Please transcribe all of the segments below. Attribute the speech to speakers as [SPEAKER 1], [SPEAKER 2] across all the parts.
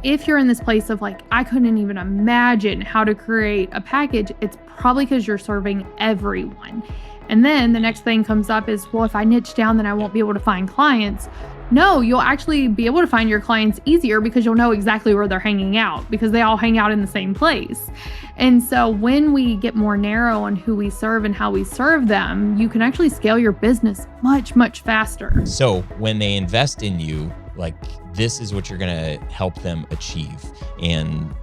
[SPEAKER 1] if you're in this place of like, I couldn't even imagine how to create a package, it's probably because you're serving everyone. And then the next thing comes up is, well, if I niche down, then I won't be able to find clients. No, you'll actually be able to find your clients easier because you'll know exactly where they're hanging out because they all hang out in the same place. And so when we get more narrow on who we serve and how we serve them, you can actually scale your business much, much faster.
[SPEAKER 2] So when they invest in you, like this is what you're going to help them achieve. And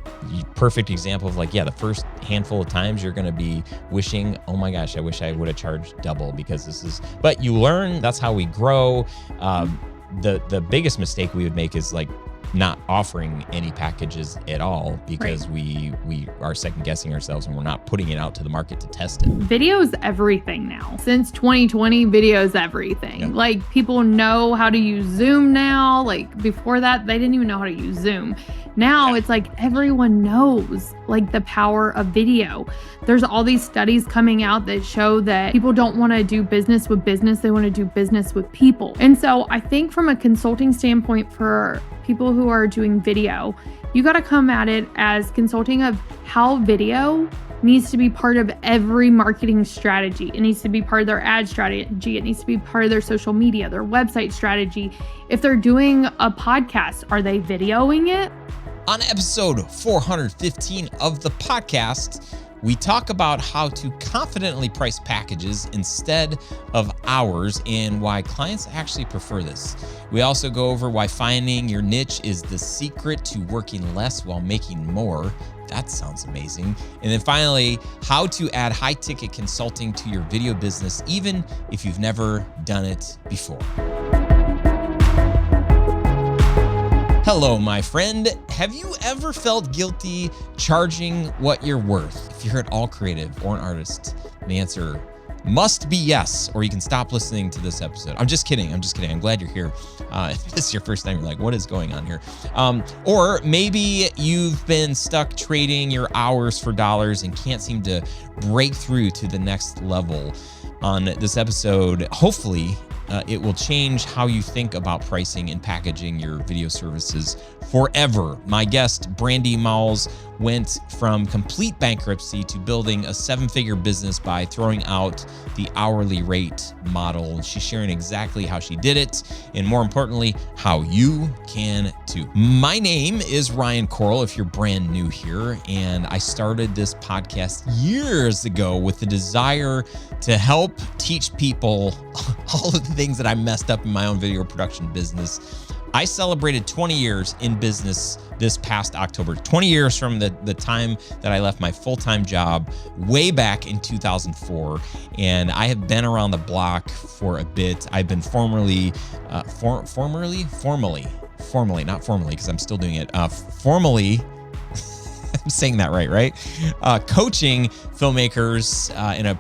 [SPEAKER 2] perfect example of like, yeah, the first handful of times you're going to be wishing, oh my gosh, I wish I would have charged double because this is, but you learn, that's how we grow. The biggest mistake we would make is like not offering any packages at all because we are second guessing ourselves and we're not putting it out to the market to test it.
[SPEAKER 1] Video is everything now. Since 2020, video is everything. Yep. Like people know how to use Zoom now. Like before that, they didn't even know how to use Zoom. Now it's like everyone knows like the power of video. There's all these studies coming out that show that people don't want to do business with business. They want to do business with people. And so I think from a consulting standpoint for people who are doing video, you got to come at it as consulting of how video needs to be part of every marketing strategy. It needs to be part of their ad strategy. It needs to be part of their social media, their website strategy. If they're doing a podcast, are they videoing it?
[SPEAKER 2] On episode 415 of the podcast, we talk about how to confidently price packages instead of hours and why clients actually prefer this. We also go over why finding your niche is the secret to working less while making more. That sounds amazing. And then finally, how to add high-ticket consulting to your video business, even if you've never done it before. Hello, my friend. Have you ever felt guilty charging what you're worth? If you're at all creative or an artist, the answer must be yes, or you can stop listening to this episode. I'm just kidding. I'm glad you're here. If this is your first time, you're like, what is going on here? Or maybe you've been stuck trading your hours for dollars and can't seem to break through to the next level. On this episode, hopefully, it will change how you think about pricing and packaging your video services forever. My guest, Brandi Mowles, went from complete bankruptcy to building a 7-figure business by throwing out the hourly rate model. She's sharing exactly how she did it, and more importantly, how you can too. My name is Ryan Coral, if you're brand new here, and I started this podcast years ago with the desire to help teach people all of the things that I messed up in my own video production business. I celebrated 20 years in business this past October, 20 years from the time that I left my full-time job way back in 2004. And I have been around the block for a bit. I've been formally, not formally, because I'm still doing it, formally, I'm saying that right? Coaching filmmakers in a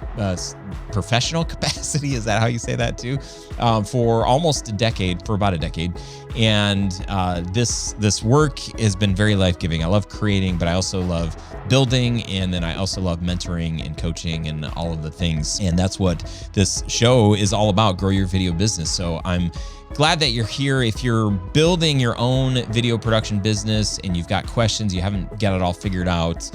[SPEAKER 2] professional capacity. Is that how you say that too? For almost a decade, for about a decade. And this work has been very life-giving. I love creating, but I also love building. And then I also love mentoring and coaching and all of the things. And that's what this show is all about, grow your video business. So I'm glad that you're here. If you're building your own video production business and you've got questions, you haven't got it all figured out,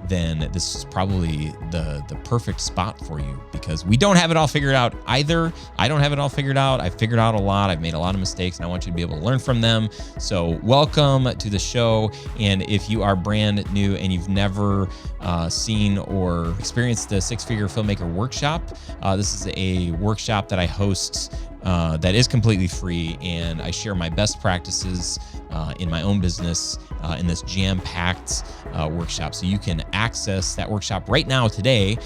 [SPEAKER 2] then this is probably the perfect spot for you, because we don't have it all figured out either. I don't have it all figured out. I've figured out a lot. I've made a lot of mistakes, and I want you to be able to learn from them. So welcome to the show. And if you are brand new and you've never seen or experienced the 6-Figure Filmmaker Workshop, this is a workshop that I host that is completely free, and I share my best practices in my own business in this jam-packed workshop. So you can access that workshop right now today.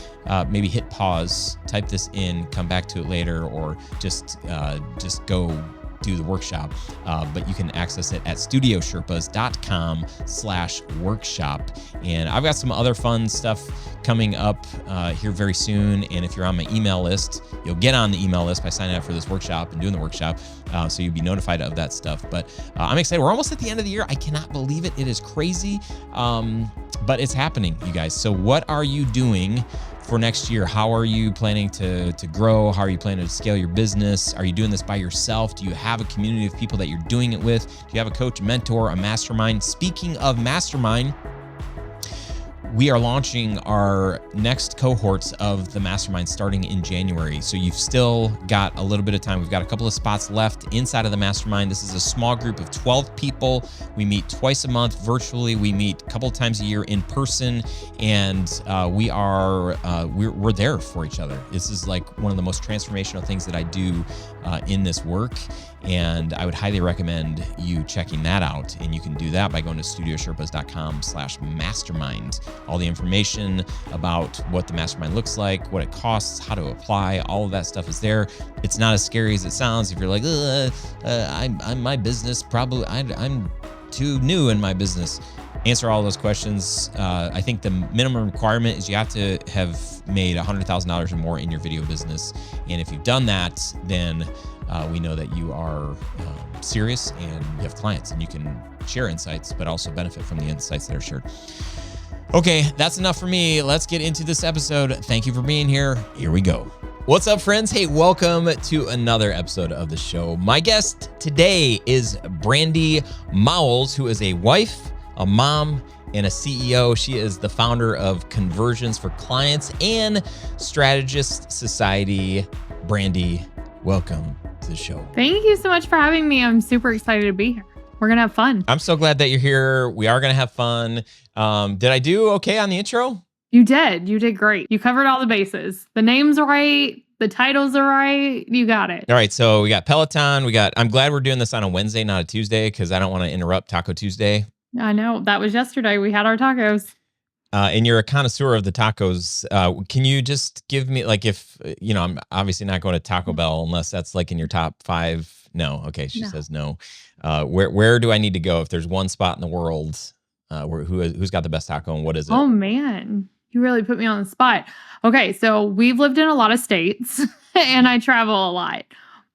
[SPEAKER 2] Maybe hit pause, type this in, come back to it later, or just go do the workshop, but you can access it at studiosherpas.com/workshop. And I've got some other fun stuff coming up here very soon. And if you're on my email list, you'll get on the email list by signing up for this workshop and doing the workshop. So you'll be notified of that stuff. But I'm excited. We're almost at the end of the year. I cannot believe it. It is crazy. But it's happening, you guys. So what are you doing for next year? How are you planning to grow? How are you planning to scale your business? Are you doing this by yourself? Do you have a community of people that you're doing it with? Do you have a coach, a mentor, a mastermind? Speaking of mastermind, we are launching our next cohorts of the mastermind starting in January. So you've still got a little bit of time. We've got a couple of spots left inside of the mastermind. This is a small group of 12 people. We meet twice a month virtually. We meet a couple of times a year in person, and we're there for each other. This is like one of the most transformational things that I do in this work. And I would highly recommend you checking that out. And you can do that by going to studiosherpas.com/mastermind. All the information about what the mastermind looks like, what it costs, how to apply, all of that stuff is there. It's not as scary as it sounds. If you're like, I'm my business, probably I'm too new in my business. Answer all those questions. I think the minimum requirement is you have to have made $100,000 or more in your video business. And if you've done that, then we know that you are serious and you have clients, and you can share insights, but also benefit from the insights that are shared. Okay, that's enough for me. Let's get into this episode. Thank you for being here. Here we go. What's up, friends? Hey, welcome to another episode of the show. My guest today is Brandi Mowles, who is a wife, a mom, and a CEO. She is the founder of Conversions for Clients and Strategist Society. Brandi, welcome to the show.
[SPEAKER 1] Thank you so much for having me. I'm super excited to be here. We're going to have fun.
[SPEAKER 2] I'm so glad that you're here. We are going to have fun. Did I do okay on the intro?
[SPEAKER 1] You did. You did great. You covered all the bases. The name's right. The titles are right. You got it.
[SPEAKER 2] All right. So we got Peloton. I'm glad we're doing this on a Wednesday, not a Tuesday, because I don't want to interrupt Taco Tuesday.
[SPEAKER 1] I know. That was yesterday. We had our tacos.
[SPEAKER 2] And you're a connoisseur of the tacos. Can you just give me, like, if, I'm obviously not going to Taco Bell unless that's like in your top 5. No. Okay. She says no. Where do I need to go if there's one spot in the world who's got the best taco, and what is it?
[SPEAKER 1] Oh, man. You really put me on the spot. Okay. So we've lived in a lot of states and I travel a lot.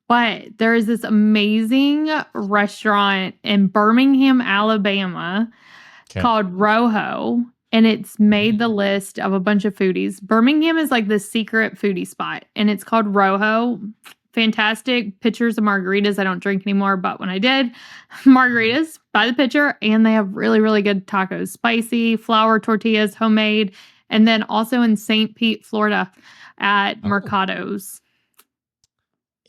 [SPEAKER 1] But there is this amazing restaurant in Birmingham, Alabama called Rojo. And it's made the list of a bunch of foodies. Birmingham is like the secret foodie spot. And it's called Rojo. Fantastic pictures of margaritas. I don't drink anymore, but when I did, margaritas by the pitcher. And they have really, really good tacos. Spicy, flour tortillas, homemade. And then also in St. Pete, Florida at Mercados.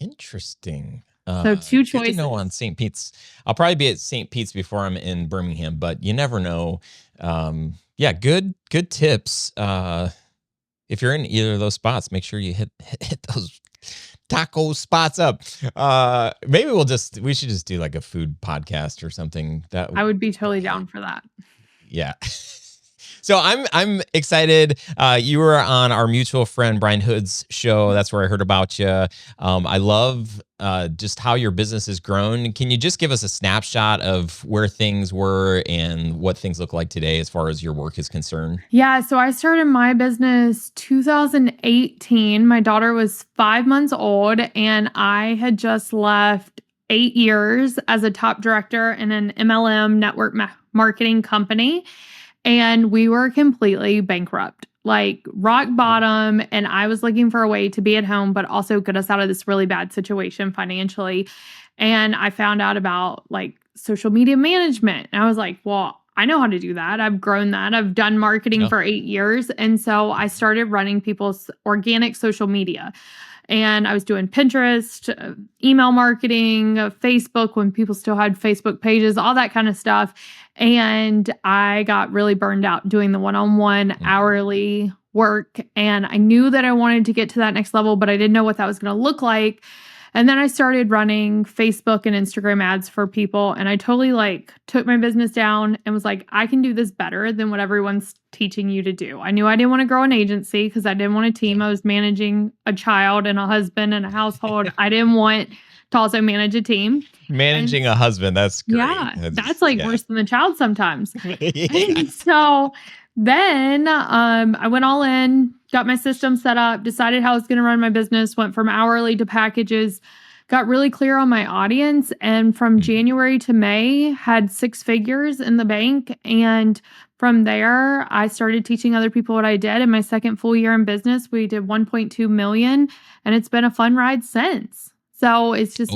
[SPEAKER 1] Interesting.
[SPEAKER 2] So 2 choices. Good to know on St. Pete's. I'll probably be at St. Pete's before I'm in Birmingham, but you never know. Yeah, good tips. If you're in either of those spots, make sure you hit those taco spots up. Maybe we should just do like a food podcast or something. That
[SPEAKER 1] I would be totally down for that.
[SPEAKER 2] Yeah. So I'm excited. You were on our mutual friend Brian Hood's show. That's where I heard about you. I love just how your business has grown. Can you just give us a snapshot of where things were and what things look like today as far as your work is concerned?
[SPEAKER 1] Yeah, so I started my business 2018. My daughter was 5 months old, and I had just left 8 years as a top director in an MLM network marketing company. And we were completely bankrupt, like rock bottom. And I was looking for a way to be at home, but also get us out of this really bad situation financially. And I found out about like social media management. And I was like, well, I know how to do that. I've grown that. I've done marketing for 8 years. And so I started running people's organic social media. And I was doing Pinterest, email marketing, Facebook when people still had Facebook pages, all that kind of stuff. And I got really burned out doing the one-on-one hourly work. And I knew that I wanted to get to that next level, but I didn't know what that was going to look like. And then I started running Facebook and Instagram ads for people. And I totally like took my business down and was like, I can do this better than what everyone's teaching you to do. I knew I didn't want to grow an agency because I didn't want a team. I was managing a child and a husband and a household. I didn't want to also manage a team.
[SPEAKER 2] Managing a husband, that's great.
[SPEAKER 1] Yeah, that's like worse than the child sometimes. And so then I went all in, got my system set up, decided how I was going to run my business, went from hourly to packages, got really clear on my audience, and from January to May had 6 figures in the bank. And from there, I started teaching other people what I did. In my second full year in business, we did 1.2 million, and it's been a fun ride since. So it's just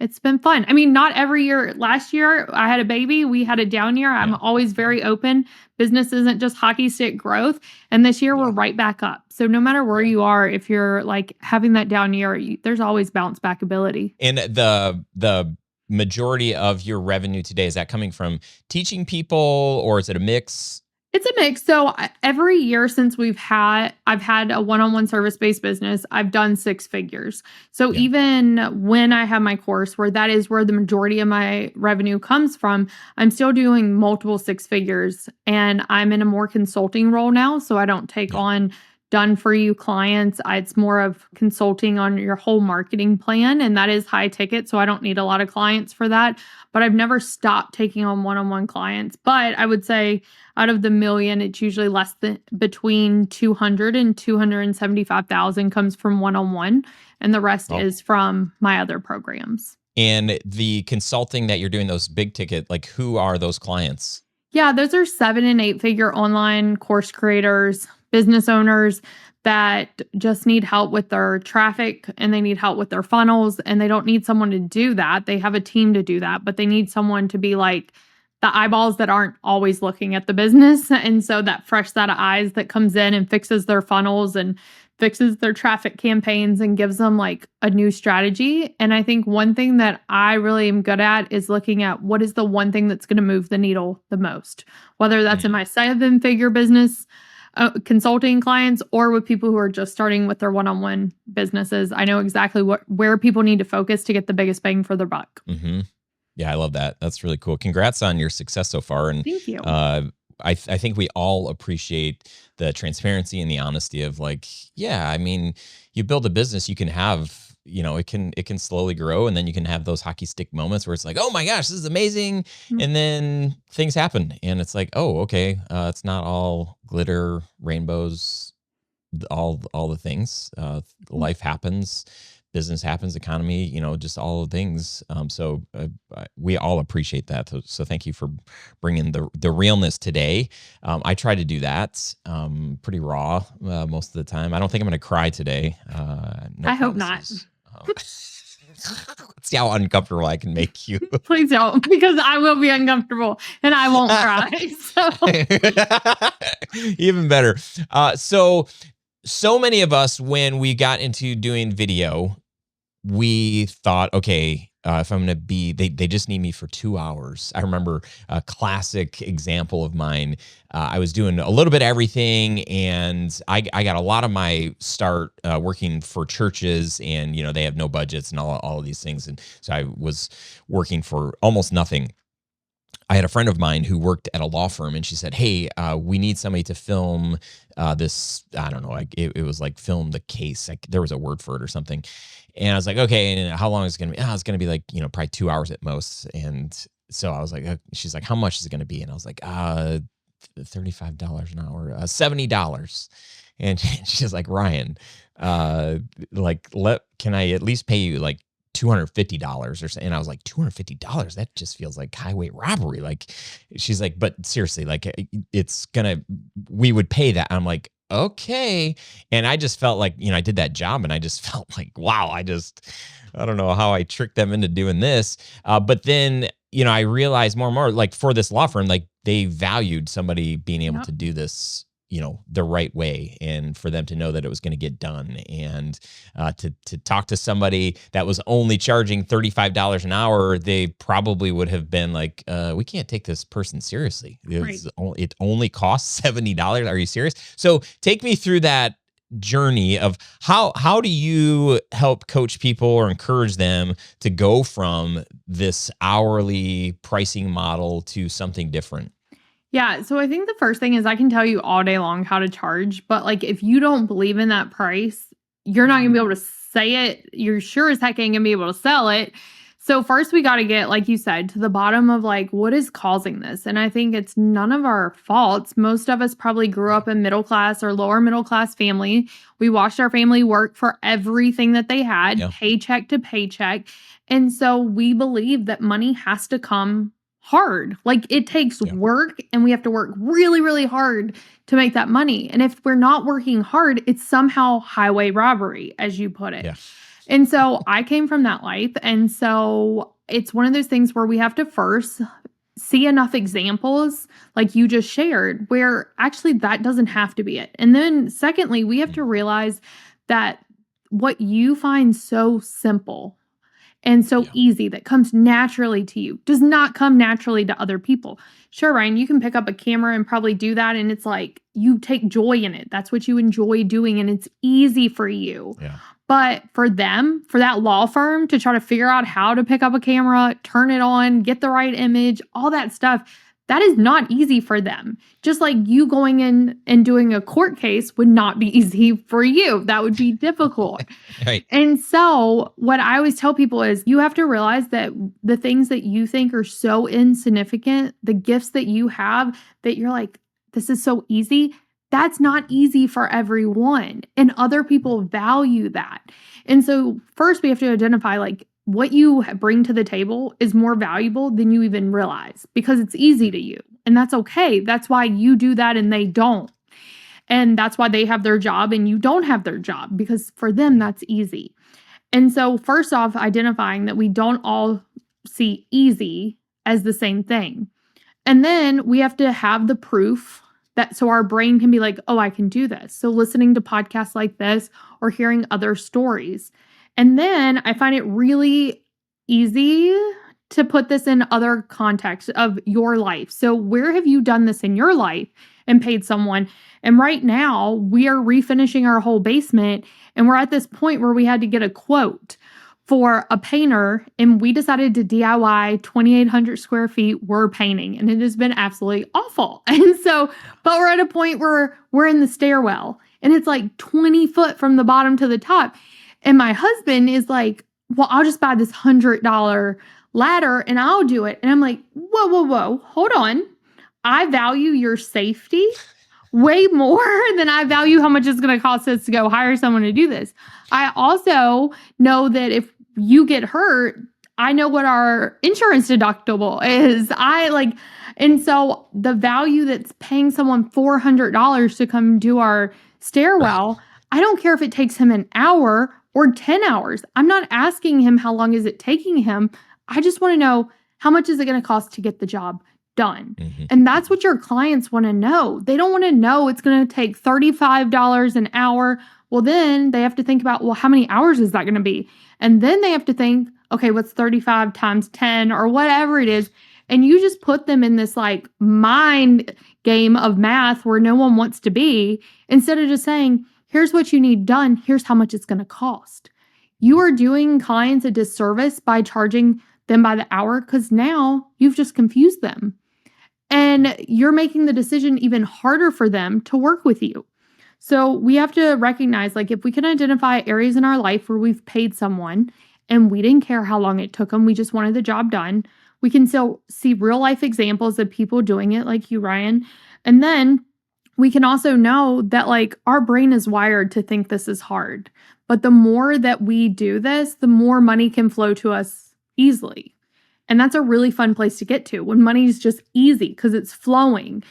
[SPEAKER 1] it's been fun. I mean, not every year. Last year, I had a baby. We had a down year. I'm always very open. Business isn't just hockey stick growth. And this year, we're right back up. So no matter where you are, if you're like having that down year, there's always bounce back ability.
[SPEAKER 2] And the majority of your revenue today, is that coming from teaching people, or is it a mix?
[SPEAKER 1] It's a mix. So every year since I've had a one-on-one service-based business, I've done 6 figures. So even when I have my course, where that is where the majority of my revenue comes from, I'm still doing multiple 6 figures, and I'm in a more consulting role now. So I don't take on done for you clients. It's more of consulting on your whole marketing plan, and that is high ticket. So I don't need a lot of clients for that, but I've never stopped taking on one-on-one clients. But I would say out of the million, it's usually less than between 200 and 275,000 comes from one-on-one, and the rest is from my other programs.
[SPEAKER 2] And the consulting that you're doing, those big ticket, like who are those clients?
[SPEAKER 1] Yeah, those are 7 and 8 figure online course creators, business owners that just need help with their traffic, and they need help with their funnels, and they don't need someone to do that. They have a team to do that, but they need someone to be like the eyeballs that aren't always looking at the business. And so that fresh set of eyes that comes in and fixes their funnels and fixes their traffic campaigns and gives them like a new strategy. And I think one thing that I really am good at is looking at what is the one thing that's going to move the needle the most, whether that's in my 7-figure business consulting clients or with people who are just starting with their one-on-one businesses. I know exactly where people need to focus to get the biggest bang for their buck.
[SPEAKER 2] Mm-hmm. Yeah, I love that. That's really cool. Congrats on your success so far. And
[SPEAKER 1] thank you.
[SPEAKER 2] I think we all appreciate the transparency and the honesty of like, yeah, I mean, you build a business, you can have, it can slowly grow, and then you can have those hockey stick moments where it's like, oh my gosh, this is amazing. Mm-hmm. And then things happen and it's like, oh, okay. It's not all glitter, rainbows, all the things. Life happens. Business happens, economy, just all the things. So we all appreciate that. So thank you for bringing the realness today. I try to do that pretty raw most of the time. I don't think I'm going to cry today.
[SPEAKER 1] I hope not.
[SPEAKER 2] Let's see how uncomfortable I can make you.
[SPEAKER 1] Please don't, because I will be uncomfortable and I won't cry. So.
[SPEAKER 2] Even better. So many of us, when we got into doing video, we thought, okay, if I'm going to be, they just need me for 2 hours. I remember a classic example of mine. I was doing a little bit of everything, and I got a lot of my start working for churches, and, they have no budgets and all of these things. And so I was working for almost nothing. I had a friend of mine who worked at a law firm, and she said, hey, we need somebody to film this. I don't know. It was like film the case. There was a word for it or something. And I was like, okay, and how long is it going to be? It's going to be like, probably 2 hours at most. And so I was like, she's like, how much is it going to be? And I was like, $35 an hour, $70. And she's like, Ryan, can I at least pay you like $250 or something? And I was like, $250? That just feels like highway robbery. Like, she's like, but seriously, like we would pay that. I'm like, okay. And I just felt like, I did that job, and I just felt like, wow, I don't know how I tricked them into doing this. But then, I realized more and more, like for this law firm, like they valued somebody being able to do this the right way, and for them to know that it was going to get done, and to talk to somebody that was only charging $35 an hour, they probably would have been like, we can't take this person seriously. It only costs $70. Are you serious? So take me through that journey of how do you help coach people or encourage them to go from this hourly pricing model to something different?
[SPEAKER 1] Yeah. So I think the first thing is I can tell you all day long how to charge, but like if you don't believe in that price, you're not going to be able to say it. You're sure as heck ain't going to be able to sell it. So first we got to get, like you said, to the bottom of like, what is causing this? And I think it's none of our faults. Most of us probably grew up in middle class or lower middle class family. We watched our family work for everything that they had, paycheck to paycheck. And so we believe that money has to come hard. Like it takes work, and we have to work really, really hard to make that money. And if we're not working hard, it's somehow highway robbery, as you put it.
[SPEAKER 2] Yeah.
[SPEAKER 1] And so I came from that life. And so it's one of those things where we have to first see enough examples like you just shared, where actually that doesn't have to be it. And then secondly, we have to realize that what you find so simple and so easy, that comes naturally to you, does not come naturally to other people. Sure, Ryan, you can pick up a camera and probably do that. And it's like you take joy in it. That's what you enjoy doing. And it's easy for you.
[SPEAKER 2] Yeah.
[SPEAKER 1] But for them, for that law firm to try to figure out how to pick up a camera, turn it on, get the right image, all that stuff, that is not easy for them. Just like you going in and doing a court case would not be easy for you. That would be difficult.
[SPEAKER 2] Right.
[SPEAKER 1] And so what I always tell people is you have to realize that the things that you think are so insignificant, the gifts that you have that you're like, this is so easy, that's not easy for everyone. And other people value that. And so first we have to identify like what you bring to the table is more valuable than you even realize, because it's easy to you. And that's okay. That's why you do that and they don't. And that's why they have their job and you don't have their job, because for them that's easy. And so first off, identifying that we don't all see easy as the same thing. And then we have to have the proof that so our brain can be like, oh, I can do this. So listening to podcasts like this or hearing other stories. And then I find it really easy to put this in other contexts of your life. So where have you done this in your life and paid someone? And right now we are refinishing our whole basement, and we're at this point where we had to get a quote for a painter, and we decided to DIY 2,800 square feet. We're painting, and it has been absolutely awful. And so, but we're at a point where we're in the stairwell, and it's like 20 foot from the bottom to the top. And my husband is like, well, I'll just buy this $100 ladder and I'll do it. And I'm like, whoa, hold on. I value your safety way more than I value how much it's going to cost us to go hire someone to do this. I also know that if you get hurt, I know what our insurance deductible is. And so the value that's paying someone $400 to come do our stairwell, I don't care if it takes him an hour or 10 hours. I'm not asking him how long is it taking him. I just want to know how much is it going to cost to get the job done. Mm-hmm. And that's what your clients want to know. They don't want to know it's going to take $35 an hour. Well, then they have to think about, well, how many hours is that going to be? And then they have to think, okay, what's 35 times 10 or whatever it is. And you just put them in this like mind game of math where no one wants to be, instead of just saying, here's what you need done. Here's how much it's going to cost. You are doing clients a disservice by charging them by the hour, because now you've just confused them. And you're making the decision even harder for them to work with you. So we have to recognize, like, if we can identify areas in our life where we've paid someone and we didn't care how long it took them, we just wanted the job done, we can still see real life examples of people doing it like you, Ryan. And then we can also know that like our brain is wired to think this is hard. But the more that we do this, the more money can flow to us easily. And that's a really fun place to get to, when money is just easy because it's flowing.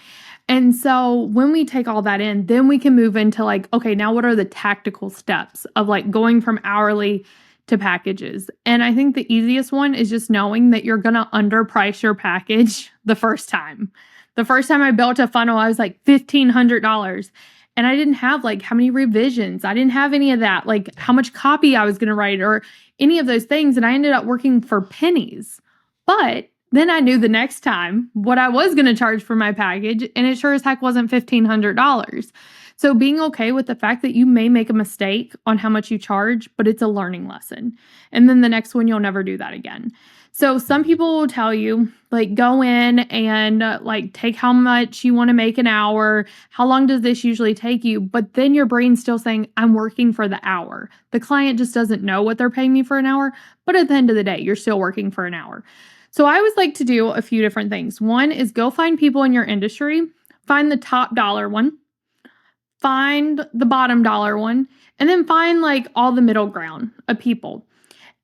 [SPEAKER 1] And so when we take all that in, then we can move into like, okay, now what are the tactical steps of like going from hourly to packages? And I think the easiest one is just knowing that you're going to underprice your package the first time. The first time I built a funnel, I was like $1,500. And I didn't have like how many revisions. I didn't have any of that, like how much copy I was going to write or any of those things. And I ended up working for pennies. But then I knew the next time what I was going to charge for my package, and it sure as heck wasn't $1,500. So being okay with the fact that you may make a mistake on how much you charge, but it's a learning lesson. And then the next one, you'll never do that again. So some people will tell you, like, go in and like take how much you want to make an hour. How long does this usually take you? But then your brain's still saying, I'm working for the hour. The client just doesn't know what they're paying me for an hour. But at the end of the day, you're still working for an hour. So I always like to do a few different things. One is go find people in your industry, find the top dollar one, find the bottom dollar one, and then find like all the middle ground of people.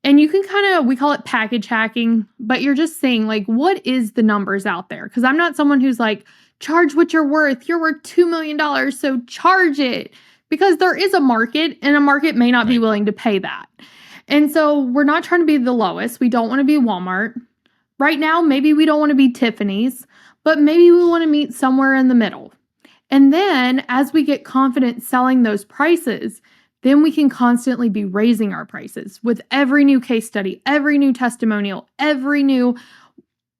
[SPEAKER 1] And you can kind of, we call it package hacking, but you're just saying, like, what is the numbers out there? Because I'm not someone who's like, charge what you're worth. You're worth $2 million, so charge it. Because there is a market, and a market may not be willing to pay that. And so we're not trying to be the lowest. We don't want to be Walmart. Right now, maybe we don't want to be Tiffany's, but maybe we want to meet somewhere in the middle. And then as we get confident selling those prices, then we can constantly be raising our prices with every new case study, every new testimonial, every new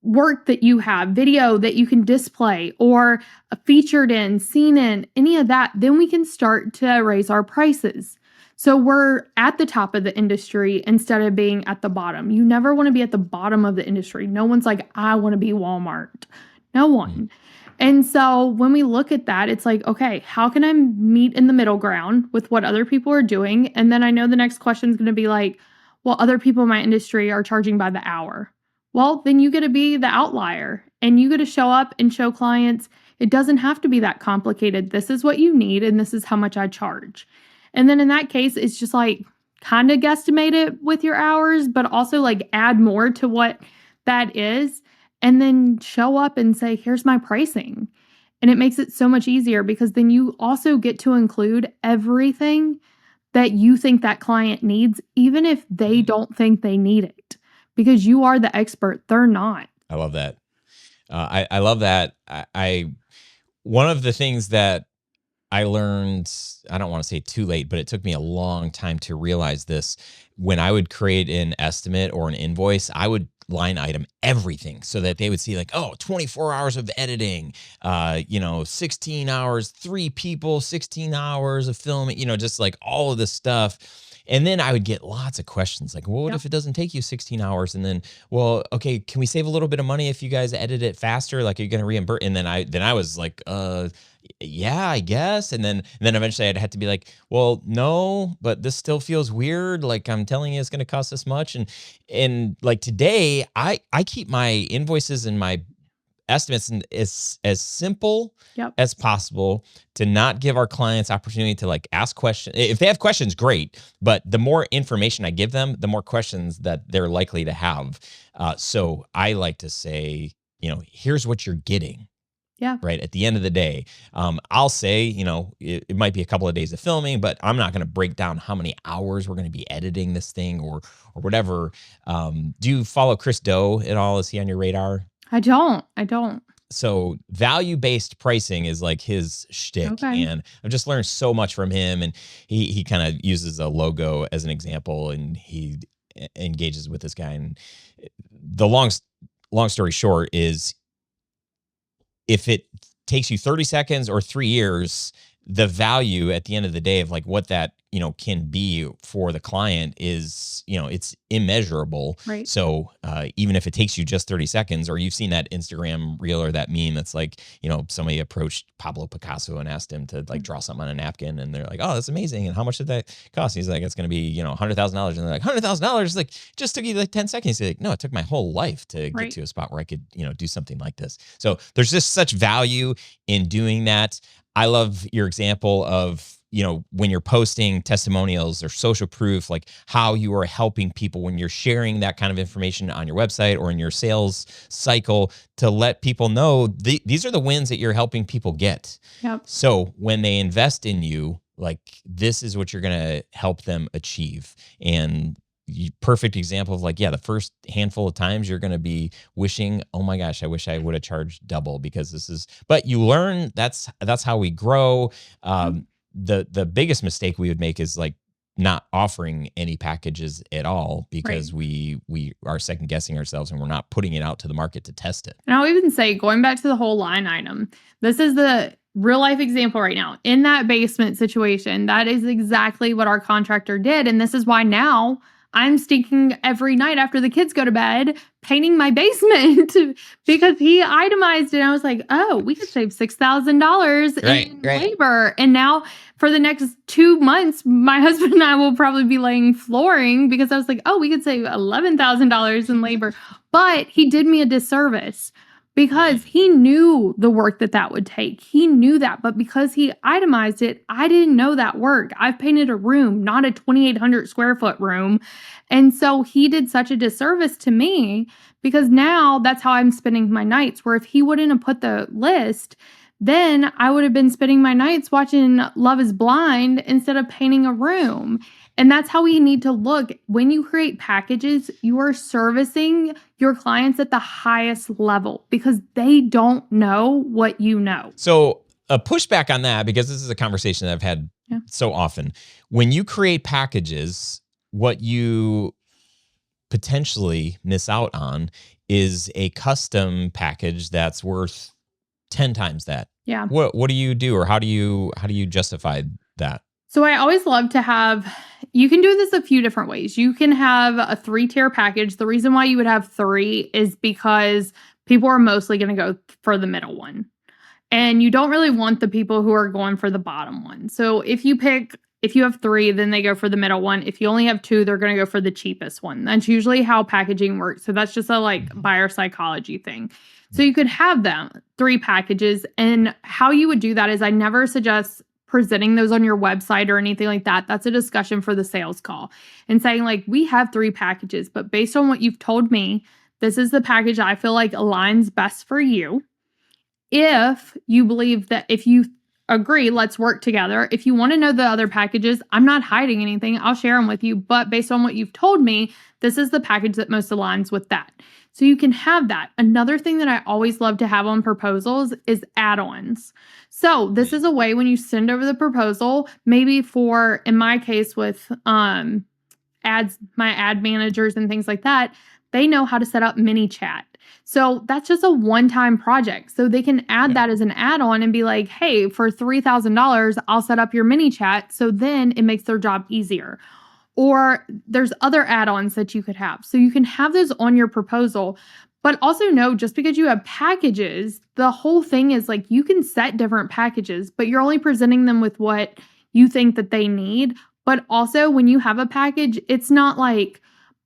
[SPEAKER 1] work that you have, video that you can display or featured in, seen in, any of that. Then we can start to raise our prices. So we're at the top of the industry instead of being at the bottom. You never want to be at the bottom of the industry. No one's like, I want to be Walmart. No one. And so when we look at that, it's like, okay, how can I meet in the middle ground with what other people are doing? And then I know the next question is going to be like, well, other people in my industry are charging by the hour. Well, then you get to be the outlier and you get to show up and show clients, it doesn't have to be that complicated. This is what you need and this is how much I charge. And then in that case, it's just like kind of guesstimate it with your hours, but also like add more to what that is. And then show up and say, here's my pricing. And it makes it so much easier because then you also get to include everything that you think that client needs, even if they don't think they need it, because you are the expert. They're not.
[SPEAKER 2] I love that. I love that. One of the things that I learned, I don't want to say too late, but it took me a long time to realize this. When I would create an estimate or an invoice, I would line item everything so that they would see like, oh, 24 hours of editing, 16 hours, 3 people, 16 hours of filming, just like all of this stuff. And then I would get lots of questions like, well, what if it doesn't take you 16 hours? And then, well, okay, can we save a little bit of money if you guys edit it faster? Like, are you going to reimburse? And then I was like, yeah, I guess. And then eventually I'd have to be like, well, no, but this still feels weird. Like I'm telling you, it's going to cost this much. And like today I keep my invoices and my estimates as simple as possible to not give our clients opportunity to like ask questions. If they have questions, great. But the more information I give them, the more questions that they're likely to have. So I like to say, here's what you're getting.
[SPEAKER 1] Yeah.
[SPEAKER 2] Right. At the end of the day, I'll say, it might be a couple of days of filming, but I'm not going to break down how many hours we're going to be editing this thing or whatever. Do you follow Chris Do at all? Is he on your radar?
[SPEAKER 1] I don't.
[SPEAKER 2] So value-based pricing is like his shtick.
[SPEAKER 1] Okay.
[SPEAKER 2] And I've just learned so much from him. And he kind of uses a logo as an example and he engages with this guy. And the long story short is, if it takes you 30 seconds or 3 years, the value at the end of the day of like what that, can be for the client is, it's immeasurable.
[SPEAKER 1] Right.
[SPEAKER 2] So even if it takes you just 30 seconds, or you've seen that Instagram reel or that meme that's like, somebody approached Pablo Picasso and asked him to like draw something on a napkin and they're like, oh, that's amazing. And how much did that cost? He's like, it's going to be, $100,000. And they're like, $100,000? Like, just took you like 10 seconds. He's like, no, it took my whole life to get to a spot where I could, do something like this. So there's just such value in doing that. I love your example of, when you're posting testimonials or social proof, like how you are helping people when you're sharing that kind of information on your website or in your sales cycle to let people know these are the wins that you're helping people get.
[SPEAKER 1] Yep.
[SPEAKER 2] So when they invest in you, like this is what you're going to help them achieve. And perfect example of like, the first handful of times you're going to be wishing, oh my gosh, I wish I would have charged double because but you learn that's how we grow. The biggest mistake we would make is like not offering any packages at all because we are second guessing ourselves and we're not putting it out to the market to test it.
[SPEAKER 1] And I'll even say, going back to the whole line item, this is the real life example right now. In that basement situation, that is exactly what our contractor did. And this is why now I'm stinking every night after the kids go to bed, painting my basement because he itemized it. I was like, oh, we could save $6,000 in labor. And now for the next 2 months, my husband and I will probably be laying flooring because I was like, oh, we could save $11,000 in labor. But he did me a disservice because he knew the work that would take. He knew that. But because he itemized it, I didn't know that work. I've painted a room, not a 2,800 square foot room. And so he did such a disservice to me because now that's how I'm spending my nights, where if he wouldn't have put the list, then I would have been spending my nights watching Love is Blind instead of painting a room. And that's how we need to look. When you create packages, you are servicing your clients at the highest level because they don't know what you know.
[SPEAKER 2] So a pushback on that, because this is a conversation that I've had so often. When you create packages, what you potentially miss out on is a custom package that's worth 10 times that.
[SPEAKER 1] Yeah.
[SPEAKER 2] What do you do, or how do you justify that?
[SPEAKER 1] So I always love to have, you can do this a few different ways. You can have a 3-tier package. The reason why you would have 3 is because people are mostly going to go for the middle one. And you don't really want the people who are going for the bottom one. So if you have 3, then they go for the middle one. If you only have 2, they're going to go for the cheapest one. That's usually how packaging works. So that's just a buyer psychology thing. So you could have them 3 packages. And how you would do that is I never suggest presenting those on your website or anything like that. That's a discussion for the sales call and saying we have 3 packages, but based on what you've told me, this is the package I feel like aligns best for you. If you believe that, if you agree, let's work together. If you want to know the other packages, I'm not hiding anything. I'll share them with you. But based on what you've told me, this is the package that most aligns with that. So you can have that. Another thing that I always love to have on proposals is add-ons. So this is a way when you send over the proposal, maybe for, in my case with ads, my ad managers and things like that, they know how to set up mini chat. So that's just a one-time project. So they can add that as an add-on and be like, hey, for $3,000, I'll set up your mini chat. So then it makes their job easier. Or there's other add-ons that you could have. So you can have those on your proposal, but also know just because you have packages, the whole thing is you can set different packages, but you're only presenting them with what you think that they need. But also when you have a package, it's not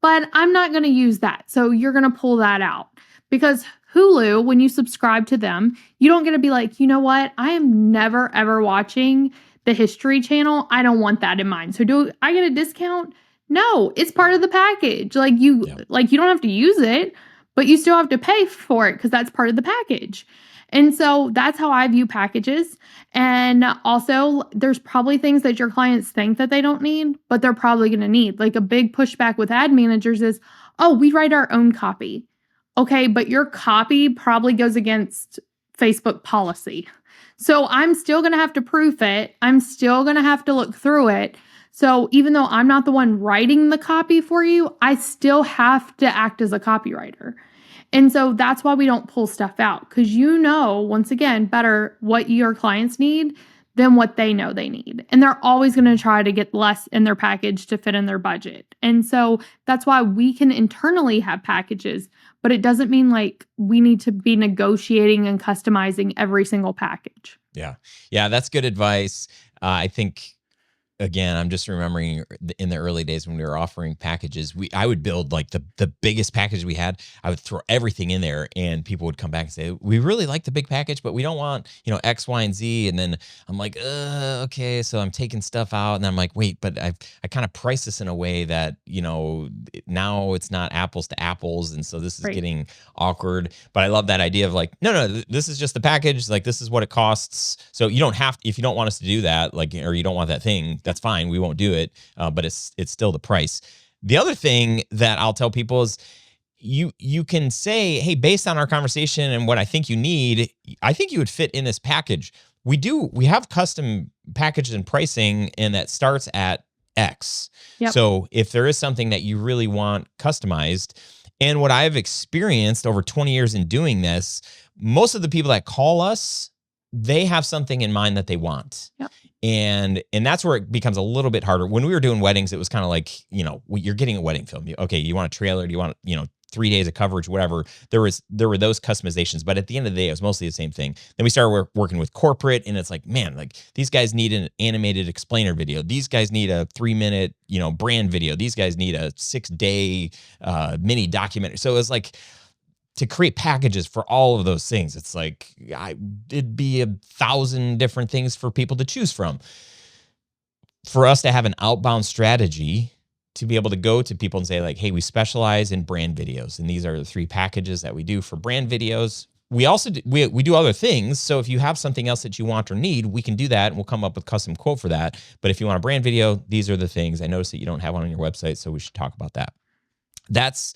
[SPEAKER 1] but I'm not going to use that. So you're going to pull that out. Because Hulu, when you subscribe to them, you don't get to be you know what? I am never, ever watching the History Channel. I don't want that in mine. So do I get a discount? No, it's part of the package. You don't have to use it, but you still have to pay for it because that's part of the package. And so that's how I view packages. And also, there's probably things that your clients think that they don't need, but they're probably going to need. A big pushback with ad managers is, oh, we write our own copy. Okay, but your copy probably goes against Facebook policy. So I'm still going to have to proof it. I'm still going to have to look through it. So even though I'm not the one writing the copy for you, I still have to act as a copywriter. And so that's why we don't pull stuff out, because once again, better what your clients need than what they know they need. And they're always going to try to get less in their package to fit in their budget. And so that's why we can internally have packages, but it doesn't mean we need to be negotiating and customizing every single package.
[SPEAKER 2] Yeah. Yeah, that's good advice. I think, again, I'm just remembering in the early days when we were offering packages, I would build the biggest package we had. I would throw everything in there and people would come back and say, we really like the big package, but we don't want, X, Y, and Z. And then I'm okay. So I'm taking stuff out and I'm wait, but I kind of price this in a way that, now it's not apples to apples. And so this is getting awkward, but I love that idea of no, this is just the package. This is what it costs. So you don't have, if you don't want us to do that, or you don't want that thing, that's fine. We won't do it, but it's still the price. The other thing that I'll tell people is you can say, hey, based on our conversation and what I think you need, I think you would fit in this package. We have custom packages and pricing, and that starts at X. Yep. So if there is something that you really want customized, and what I've experienced over 20 years in doing this, most of the people that call us they have something in mind that they want.
[SPEAKER 1] Yep.
[SPEAKER 2] And that's where it becomes a little bit harder. When we were doing weddings, it was kind of like, you're getting a wedding film. Okay, you want a trailer? Do you want, 3 days of coverage, whatever? There were those customizations, but at the end of the day, it was mostly the same thing. Then we started working with corporate, and it's like, man, like these guys need an animated explainer video. These guys need a 3-minute, brand video. These guys need a 6-day mini documentary. So it was like, to create packages for all of those things, it's like it'd be 1,000 different things for people to choose from. For us to have an outbound strategy to be able to go to people and say like, hey, we specialize in brand videos, and these are the 3 packages that we do for brand videos. We also we do other things. So if you have something else that you want or need, we can do that, and we'll come up with a custom quote for that. But if you want a brand video, these are the things. I noticed that you don't have one on your website, so we should talk about that. That's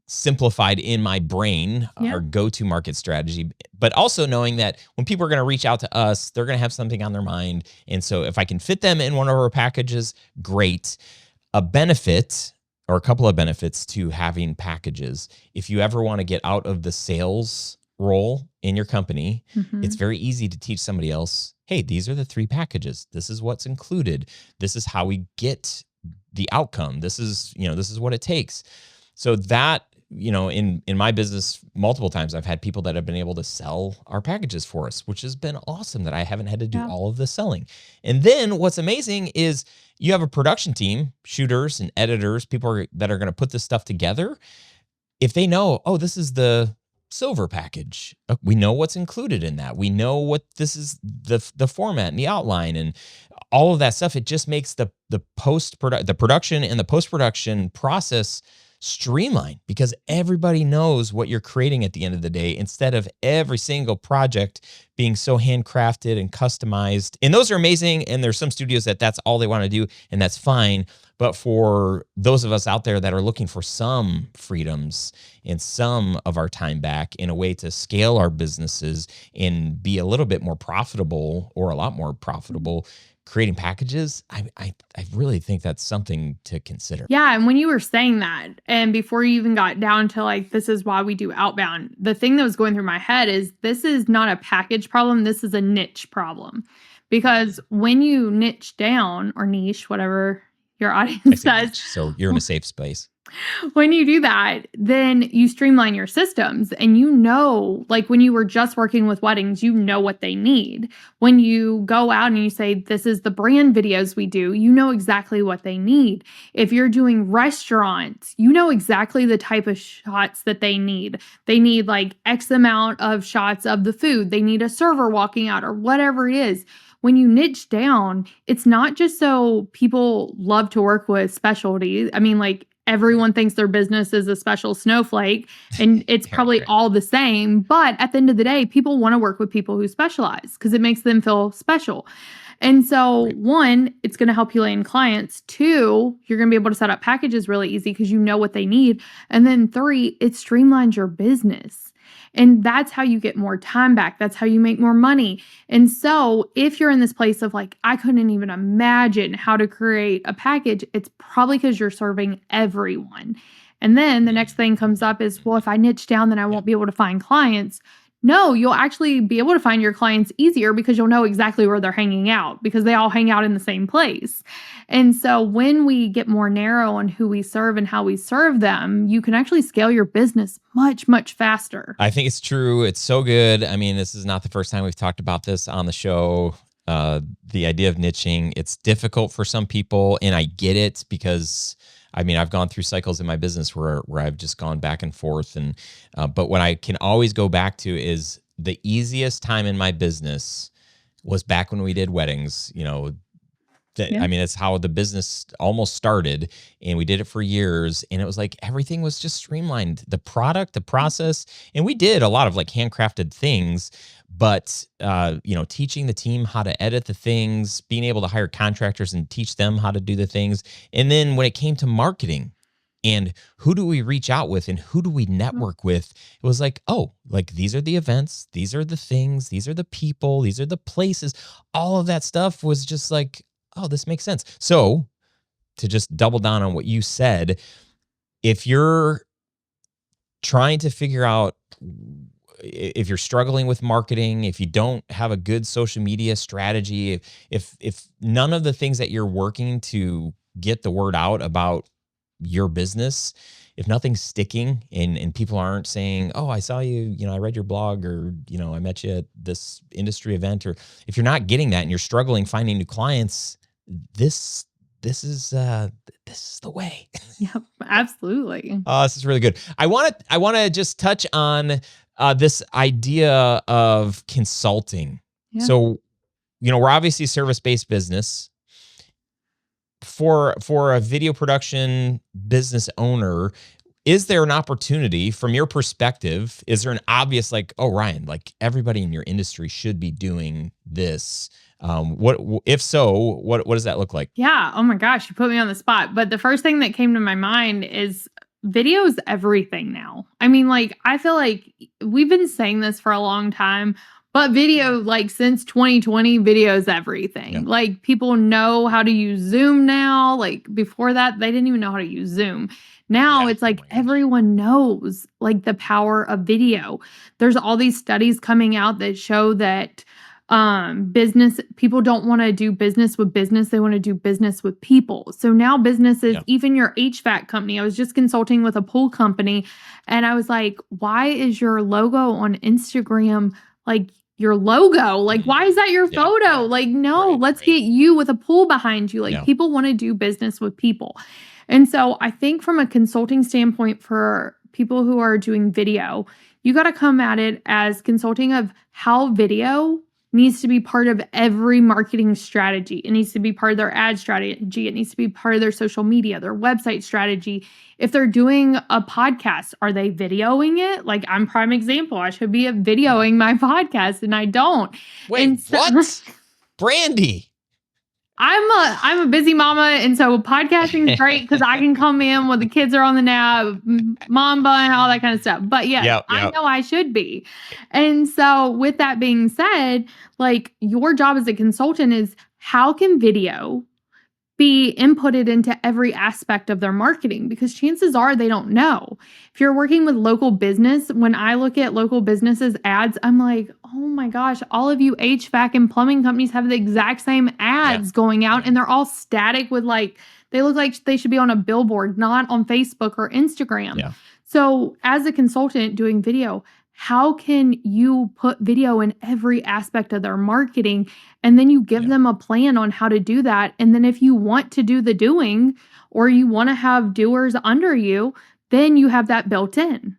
[SPEAKER 2] simplified in my brain, our go-to market strategy, but also knowing that when people are going to reach out to us, they're going to have something on their mind. And so if I can fit them in one of our packages, great. A benefit or a couple of benefits to having packages, if you ever want to get out of the sales role in your company, it's very easy to teach somebody else, hey, these are the 3 packages. This is what's included. This is how we get the outcome. This is what it takes. So that, in my business, multiple times I've had people that have been able to sell our packages for us, which has been awesome that I haven't had to do all of the selling. And then what's amazing is you have a production team, shooters and editors, people that are going to put this stuff together. If they know, oh, this is the silver package, we know what's included in that. We know what this is, the format and the outline and all of that stuff. It just makes the production and the post-production process streamline, because everybody knows what you're creating at the end of the day, instead of every single project being so handcrafted and customized. And those are amazing. And there's some studios that's all they want to do, and that's fine. But for those of us out there that are looking for some freedoms and some of our time back in a way to scale our businesses and be a little bit more profitable, or a lot more profitable, creating packages, I really think that's something to consider.
[SPEAKER 1] Yeah. And when you were saying that, and before you even got down to like, this is why we do outbound, the thing that was going through my head is this is not a package problem. This is a niche problem. Because when you niche down, or niche, whatever your audience says.
[SPEAKER 2] Niche, so you're in a safe space.
[SPEAKER 1] When you do that, then you streamline your systems, and like when you were just working with weddings, you know what they need. When you go out and you say, this is the brand videos we do, you know exactly what they need. If you're doing restaurants, you know exactly the type of shots that they need. They need like X amount of shots of the food. They need a server walking out, or whatever it is. When you niche down, it's not just so people love to work with specialties. I mean, like, everyone thinks their business is a special snowflake, and it's probably all the same. But at the end of the day, people want to work with people who specialize because it makes them feel special. And so, 1, it's going to help you land clients. 2, you're going to be able to set up packages really easy because you know what they need. And then 3, it streamlines your business. And that's how you get more time back. That's how you make more money. And so if you're in this place of like, I couldn't even imagine how to create a package, it's probably because you're serving everyone. And then the next thing comes up is, well, if I niche down, then I won't be able to find clients. No, you'll actually be able to find your clients easier because you'll know exactly where they're hanging out, because they all hang out in the same place. And so when we get more narrow on who we serve and how we serve them, you can actually scale your business much, much faster.
[SPEAKER 2] I think it's true. It's so good. I mean, this is not the first time we've talked about this on the show. The idea of niching, it's difficult for some people, and I get it, because I mean, I've gone through cycles in my business where I've just gone back and forth. And but what I can always go back to is the easiest time in my business was back when we did weddings. I mean, it's how the business almost started, and we did it for years. And it was like everything was just streamlined. The product, the process, and we did a lot of like handcrafted things. But, teaching the team how to edit the things, being able to hire contractors and teach them how to do the things. And then when it came to marketing and who do we reach out with and who do we network with, it was like, oh, like these are the events, these are the things, these are the people, these are the places. All of that stuff was just like, oh, this makes sense. So to just double down on what you said, if you're trying to figure out if you're struggling with marketing, if you don't have a good social media strategy, if none of the things that you're working to get the word out about your business, if nothing's sticking and people aren't saying, oh, I saw you, I read your blog, or, I met you at this industry event, or if you're not getting that and you're struggling finding new clients, this is the way.
[SPEAKER 1] Yep, absolutely.
[SPEAKER 2] This is really good. I want to just touch on this idea of consulting.
[SPEAKER 1] Yeah.
[SPEAKER 2] So, we're obviously a service-based business. For a video production business owner, is there an opportunity from your perspective? Is there an obvious, like, oh, Ryan, like everybody in your industry should be doing this? If so, what does that look like?
[SPEAKER 1] Yeah. Oh my gosh, you put me on the spot. But the first thing that came to my mind is video is everything now. I mean, like, I feel like we've been saying this for a long time, but video, like since 2020, video is everything.
[SPEAKER 2] Yeah.
[SPEAKER 1] Like people know how to use Zoom now. Like before that, they didn't even know how to use Zoom. Now it's like everyone knows like the power of video. There's all these studies coming out that show that business people don't want to do business with business. They want to do business with people. So now businesses, even your HVAC company, I was just consulting with a pool company and I was like, why is your logo on Instagram like your logo? Like, why is that your photo? Like, no, let's get you with a pool behind you. Like people want to do business with people. And so I think from a consulting standpoint for people who are doing video, you got to come at it as consulting of how video needs to be part of every marketing strategy. It needs to be part of their ad strategy. It needs to be part of their social media, their website strategy. If they're doing a podcast, are they videoing it? Like I'm prime example. I should be videoing my podcast and I don't.
[SPEAKER 2] Wait, what? Brandi.
[SPEAKER 1] I'm a busy mama, and so podcasting is great because I can come in when the kids are on the nap, Mamba and all that kind of stuff. But yeah, I know I should be. And so with that being said, like your job as a consultant is how can video be inputted into every aspect of their marketing? Because chances are they don't know. If you're working with local business, when I look at local businesses ads, I'm like, oh my gosh, all of you HVAC and plumbing companies have the exact same ads going out and they're all static with like, they look like they should be on a billboard, not on Facebook or Instagram.
[SPEAKER 2] Yeah.
[SPEAKER 1] So as a consultant doing video, how can you put video in every aspect of their marketing? And then you give them a plan on how to do that. And then if you want to do the doing or you want to have doers under you, then you have that built in.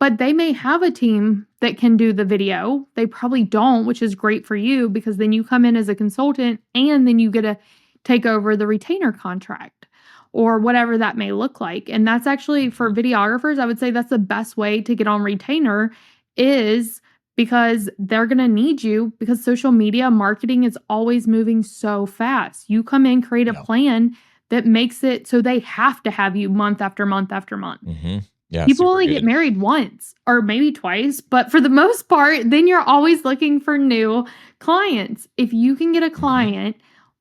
[SPEAKER 1] But they may have a team that can do the video. They probably don't, which is great for you because then you come in as a consultant and then you get to take over the retainer contract or whatever that may look like. And that's actually for videographers, I would say that's the best way to get on retainer is because they're going to need you because social media marketing is always moving so fast. You come in, create a plan that makes it so they have to have you month after month after month.
[SPEAKER 2] Mm-hmm. Yeah,
[SPEAKER 1] people only get married once or maybe twice, but for the most part, then you're always looking for new clients. If you can get a client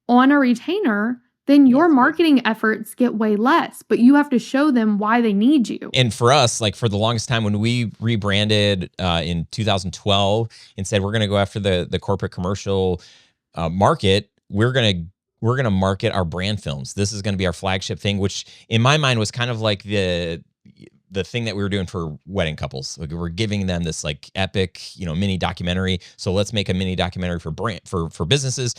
[SPEAKER 1] on a retainer, then your marketing efforts get way less, but you have to show them why they need you.
[SPEAKER 2] And for us, like for the longest time when we rebranded in 2012 and said we're going to go after the corporate commercial market, we're going to market our brand films. This is going to be our flagship thing, which in my mind was kind of like the thing that we were doing for wedding couples. Like we're giving them this like epic, mini documentary. So let's make a mini documentary for businesses.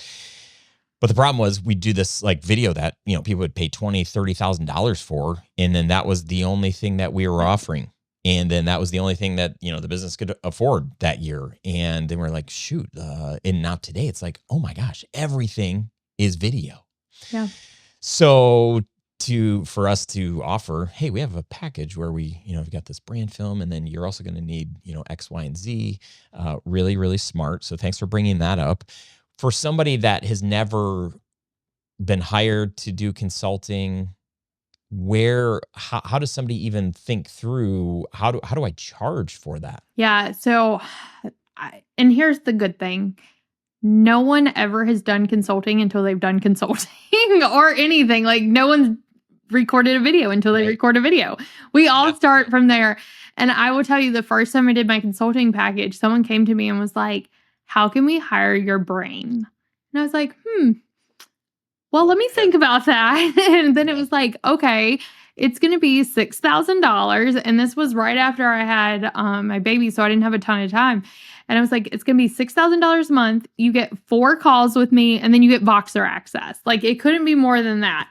[SPEAKER 2] But the problem was we do this like video that, people would pay $20,000, $30,000 for. And then that was the only thing that we were offering. And then that was the only thing that, the business could afford that year. And then we're like, shoot. And now today it's like, oh my gosh, everything is video.
[SPEAKER 1] Yeah.
[SPEAKER 2] So for us to offer, hey, we have a package where we've got this brand film and then you're also going to need, X, Y, and Z. Really, really smart. So thanks for bringing that up. For somebody that has never been hired to do consulting, how does somebody even think through how do I charge for that?
[SPEAKER 1] Yeah. So, and here's the good thing. No one ever has done consulting until they've done consulting or anything. Like no one's recorded a video until they record a video. We all start from there. And I will tell you, the first time I did my consulting package, someone came to me and was like, how can we hire your brain? And I was like, well, let me think about that. And then it was like, okay, it's going to be $6,000. And this was right after I had my baby, so I didn't have a ton of time. And I was like, it's going to be $6,000 a month. You get 4 calls with me, and then you get Voxer access. Like, it couldn't be more than that.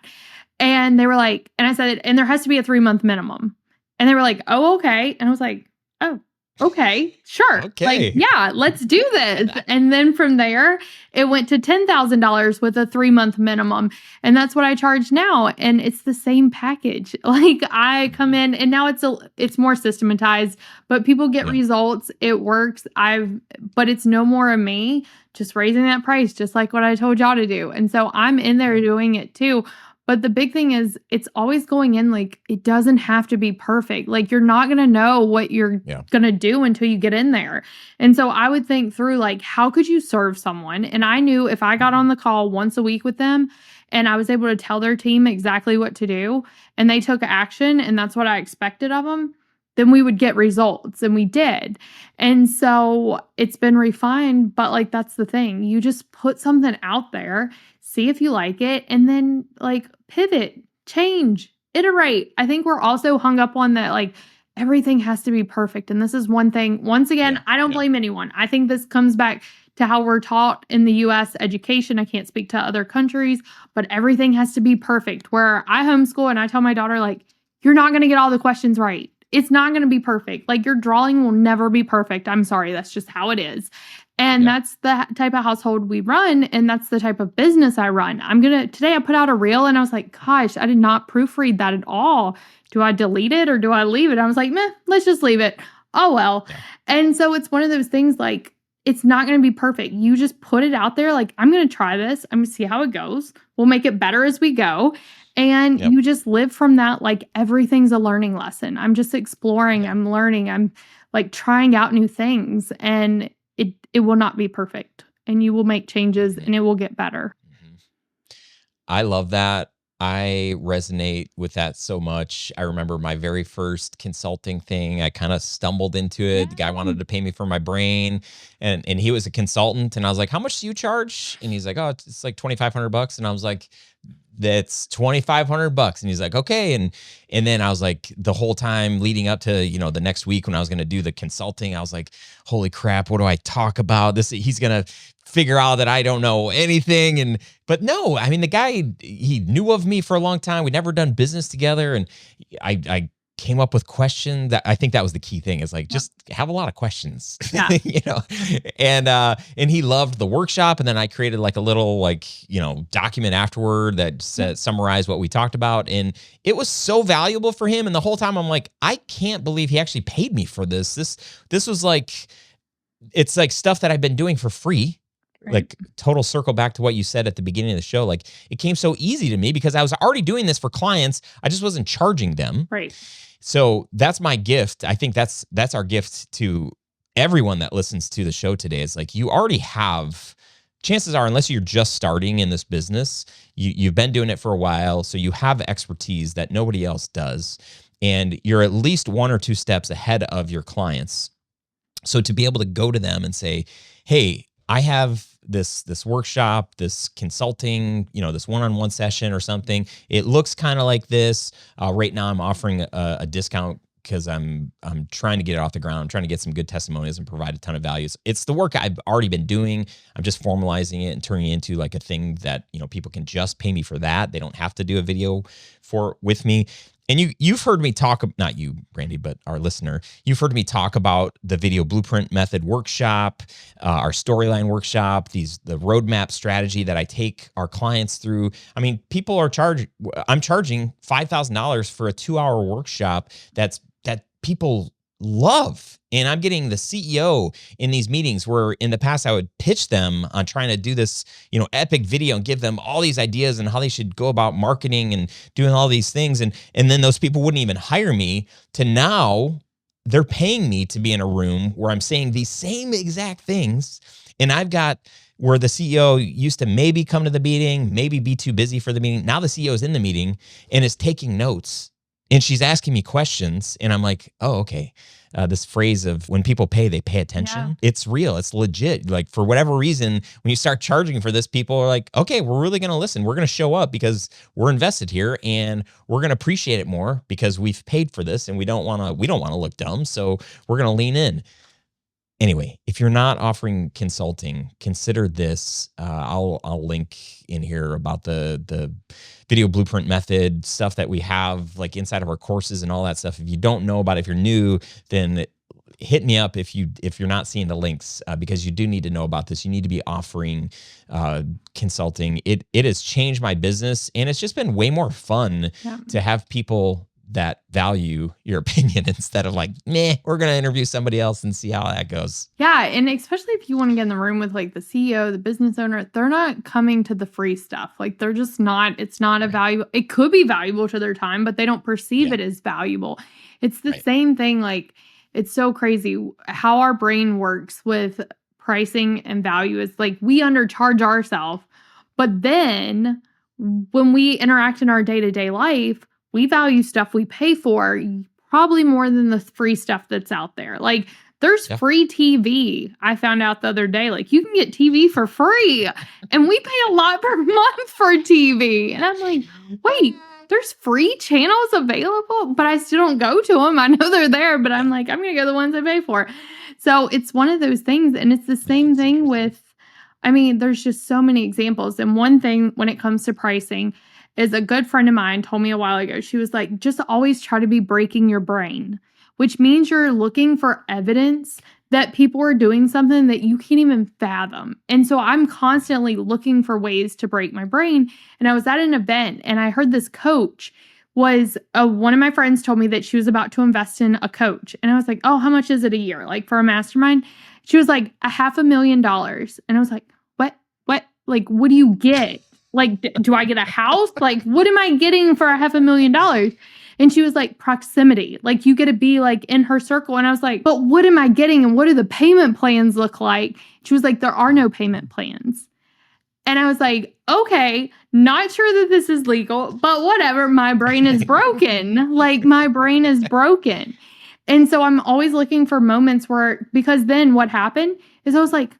[SPEAKER 1] And they were like, and I said, and there has to be a 3-month minimum. And they were like, oh, okay. And I was like, oh, okay, sure.
[SPEAKER 2] Okay.
[SPEAKER 1] Like, yeah, let's do this. And then from there, it went to $10,000 with a 3-month minimum. And that's what I charge now. And it's the same package. Like, I come in, and now it's more systematized, but people get results. It works. But it's no more of me just raising that price, just like what I told y'all to do. And so I'm in there doing it too. But the big thing is, it's always going in, like, it doesn't have to be perfect. Like, you're not going to know what you're going to do until you get in there. And so I would think through, like, how could you serve someone? And I knew if I got on the call once a week with them and I was able to tell their team exactly what to do and they took action, and that's what I expected of them, then we would get results, and we did. And so it's been refined, but, like, that's the thing. You just put something out there, see if you like it, and then, like, pivot, change, iterate. I think we're also hung up on that, like, everything has to be perfect. And this is one thing, once again, I don't blame anyone. I think this comes back to how we're taught in the US education. I can't speak to other countries, but everything has to be perfect. Where I homeschool and I tell my daughter, like, you're not going to get all the questions right. It's not going to be perfect. Like, your drawing will never be perfect. I'm sorry. That's just how it is. And that's the type of household we run. And that's the type of business I run. Today I put out a reel and I was like, gosh, I did not proofread that at all. Do I delete it or do I leave it? I was like, meh, let's just leave it. Oh, well. Yeah. And so it's one of those things, like, it's not going to be perfect. You just put it out there. Like, I'm going to try this. I'm going to see how it goes. We'll make it better as we go. And you just live from that. Like, everything's a learning lesson. I'm just exploring. I'm learning. I'm, like, trying out new things, and it will not be perfect, and you will make changes and it will get better.
[SPEAKER 2] I love that. I resonate with that so much. I remember my very first consulting thing. I kind of stumbled into it. The guy wanted to pay me for my brain, and he was a consultant, and I was like, how much do you charge? And he's like, oh, it's like $2,500. And I was like, that's $2,500. And he's like, okay. And then I was like, the whole time leading up to, the next week when I was going to do the consulting, I was like, holy crap, what do I talk about? He's going to figure out that I don't know anything. But no, I mean, the guy, he knew of me for a long time. We'd never done business together. And I came up with questions. That I think that was the key thing, is like, just have a lot of questions, and he loved the workshop. And then I created like a little, like, document afterward that summarized what we talked about. And it was so valuable for him. And the whole time I'm like, I can't believe he actually paid me for this. This was like, it's like stuff that I've been doing for free. Right. Like, total circle back to what you said at the beginning of the show. Like, it came so easy to me because I was already doing this for clients. I just wasn't charging them.
[SPEAKER 1] Right.
[SPEAKER 2] So that's my gift. I think that's our gift to everyone that listens to the show today. Is like, you already have, chances are, unless you're just starting in this business, you've been doing it for a while. So you have expertise that nobody else does. And you're at least 1 or 2 steps ahead of your clients. So to be able to go to them and say, hey, I have this workshop, this consulting, this one-on-one session or something. It looks kind of like this. Right now I'm offering a discount because I'm trying to get it off the ground. I'm trying to get some good testimonials and provide a ton of values. It's the work I've already been doing. I'm just formalizing it and turning it into like a thing that, people can just pay me for that. They don't have to do a video with me. And you've heard me talk, not you, Brandi, but our listener, you've heard me talk about the video blueprint method workshop, our storyline workshop, the roadmap strategy that I take our clients through. I mean, I'm charging $5,000 for a 2-hour workshop that people love. And I'm getting the CEO in these meetings where in the past I would pitch them on trying to do this, epic video and give them all these ideas and how they should go about marketing and doing all these things. And then those people wouldn't even hire me, to now they're paying me to be in a room where I'm saying these same exact things. And I've got where the CEO used to maybe come to the meeting, maybe be too busy for the meeting. Now the CEO is in the meeting and is taking notes And she's asking me questions, and I'm like, oh, okay. This phrase of when people pay, they pay attention.
[SPEAKER 1] Yeah.
[SPEAKER 2] It's real. It's legit. Like, for whatever reason, when you start charging for this, people are like, okay, we're really going to listen. We're going to show up because we're invested here, and we're going to appreciate it more because we've paid for this, and we don't want to look dumb. So we're going to lean in. Anyway, if you're not offering consulting, consider this. I'll link in here about the video blueprint method stuff that we have like inside of our courses and all that stuff. If you don't know about it, if you're new, then hit me up if you're not seeing the links, because you do need to know about this. You need to be offering consulting. It has changed my business, and it's just been way more fun to have people that value your opinion instead of like, meh, we're going to interview somebody else and see how that goes.
[SPEAKER 1] Yeah. And especially if you want to get in the room with like the CEO, the business owner, they're not coming to the free stuff. Like they're just not, it's not a valuable, it could be valuable to their time, but they don't perceive it as valuable. It's the same thing. Like it's so crazy how our brain works with pricing and value. Is like we undercharge ourselves, but then when we interact in our day-to-day life, we value stuff we pay for probably more than the free stuff that's out there. Like there's free TV. I found out the other day, like you can get TV for free, and we pay a lot per month for TV. And I'm like, wait, there's free channels available, but I still don't go to them. I know they're there, but I'm like, I'm going to go to the ones I pay for. So it's one of those things. And it's the same thing with, I mean, there's just so many examples. And one thing when it comes to pricing is a good friend of mine told me a while ago. She was like, just always try to be breaking your brain, which means you're looking for evidence that people are doing something that you can't even fathom. And so I'm constantly looking for ways to break my brain. And I was at an event and I heard this coach was one of my friends told me that she was about to invest in a coach. And I was like, oh, how much is it a year? Like for a mastermind? She was like $500,000. And I was like, what? Like, what do you get? Like, do I get a house? Like, what am I getting for $500,000? And she was like, proximity. Like, you get to be like in her circle. And I was like, but what am I getting? And what do the payment plans look like? She was like, there are no payment plans. And I was like, okay, not sure that this is legal, but whatever. My brain is broken. Like, my brain is broken. And so I'm always looking for moments where, because then what happened is I was like,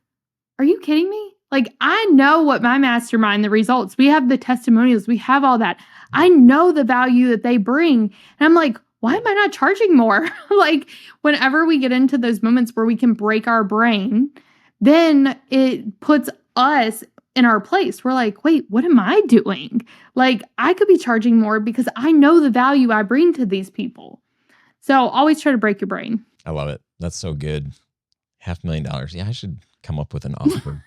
[SPEAKER 1] are you kidding me? Like, I know what my mastermind, the results, we have the testimonials, we have all that. I know the value that they bring. And I'm like, why am I not charging more? Like, whenever we get into those moments where we can break our brain, then it puts us in our place. We're like, wait, what am I doing? Like, I could be charging more because I know the value I bring to these people. So always try to break your brain.
[SPEAKER 2] I love it. That's so good. $500,000. Yeah, I should come up with an offer.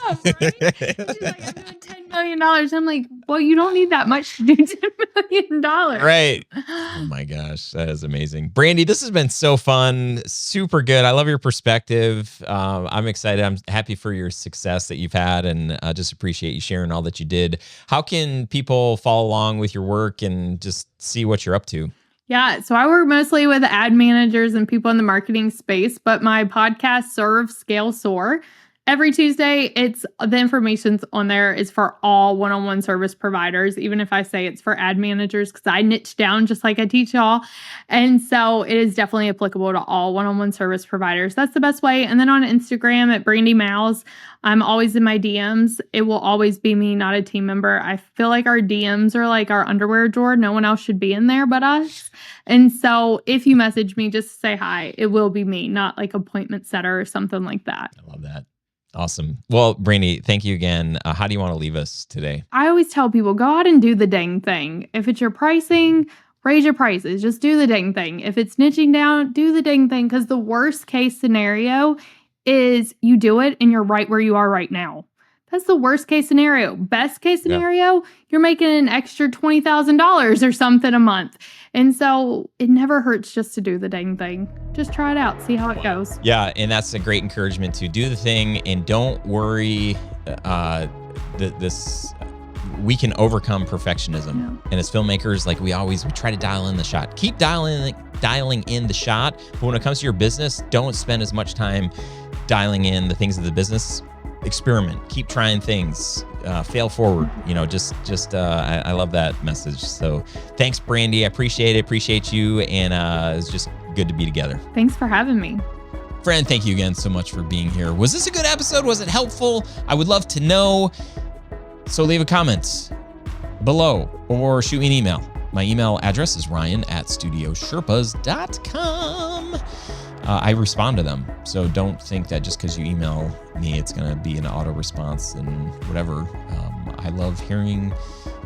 [SPEAKER 1] Right? She's like, I'm doing $10 million. I'm like, well, you don't need that much to do $10 million.
[SPEAKER 2] Right. Oh my gosh. That is amazing. Brandi, this has been so fun. Super good. I love your perspective. I'm excited. I'm happy for your success that you've had, and just appreciate you sharing all that you did. How can people follow along with your work and just see what you're up to?
[SPEAKER 1] Yeah, so I work mostly with ad managers and people in the marketing space, but my podcast, Serve, Scale, Soar. Every Tuesday, the information's on there is for all one-on-one service providers, even if I say it's for ad managers, because I niche down just like I teach y'all. And so it is definitely applicable to all one-on-one service providers. That's the best way. And then on Instagram at Brandi Mowles, I'm always in my DMs. It will always be me, not a team member. I feel like our DMs are like our underwear drawer. No one else should be in there but us. And so if you message me, just say hi. It will be me, not like appointment setter or something like that.
[SPEAKER 2] I love that. Awesome. Well, Brandi, thank you again. How do you want to leave us today?
[SPEAKER 1] I always tell people, go out and do the dang thing. If it's your pricing, raise your prices. Just do the dang thing. If it's niching down, do the dang thing. Because the worst case scenario is you do it and you're right where you are right now. That's the worst case scenario. Best case scenario, you're making an extra $20,000 or something a month. And so it never hurts just to do the dang thing. Just try it out. See how it goes.
[SPEAKER 2] Yeah, and that's a great encouragement to do the thing, and don't worry. We can overcome perfectionism. Yeah. And as filmmakers, like we try to dial in the shot. Keep dialing in the shot. But when it comes to your business, don't spend as much time dialing in the things of the business. experiment, keep trying things, fail forward. I love that message. So thanks, Brandi. I appreciate it. Appreciate you. And it's just good to be together.
[SPEAKER 1] Thanks for having me.
[SPEAKER 2] Friend, thank you again so much for being here. Was this a good episode? Was it helpful? I would love to know. So leave a comment below or shoot me an email. My email address is ryan@studiosherpas.com. I respond to them. So don't think that just because you email me, it's going to be an auto response and whatever. I love hearing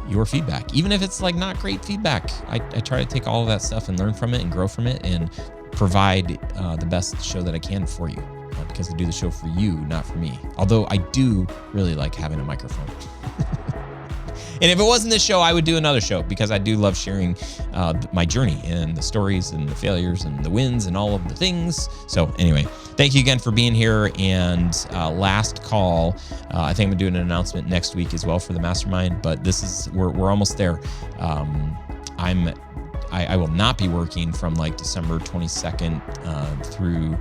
[SPEAKER 2] your feedback. Even if it's like not great feedback, I try to take all of that stuff and learn from it and grow from it and provide the best show that I can for you. Because I do the show for you, not for me. Although I do really like having a microphone. And if it wasn't this show, I would do another show because I do love sharing my journey and the stories and the failures and the wins and all of the things. So anyway, thank you again for being here. And last call, I think I'm gonna do an announcement next week as well for the mastermind, but we're almost there. I will not be working from like December 22nd through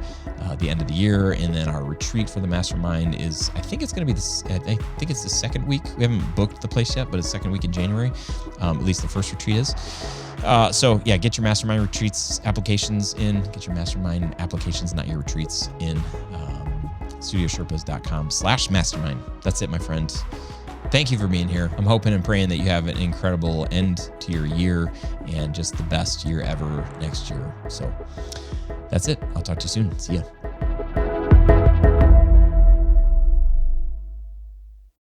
[SPEAKER 2] the end of the year. And then our retreat for the mastermind is, I think it's going to be I think it's the second week. We haven't booked the place yet, but it's second week in January. At least the first retreat is. So yeah, get your mastermind retreats applications in, get your mastermind applications, not your retreats in, studiosherpas.com/mastermind. That's it, my friend. Thank you for being here. I'm hoping and praying that you have an incredible end to your year and just the best year ever next year. So that's it. I'll talk to you soon. See ya.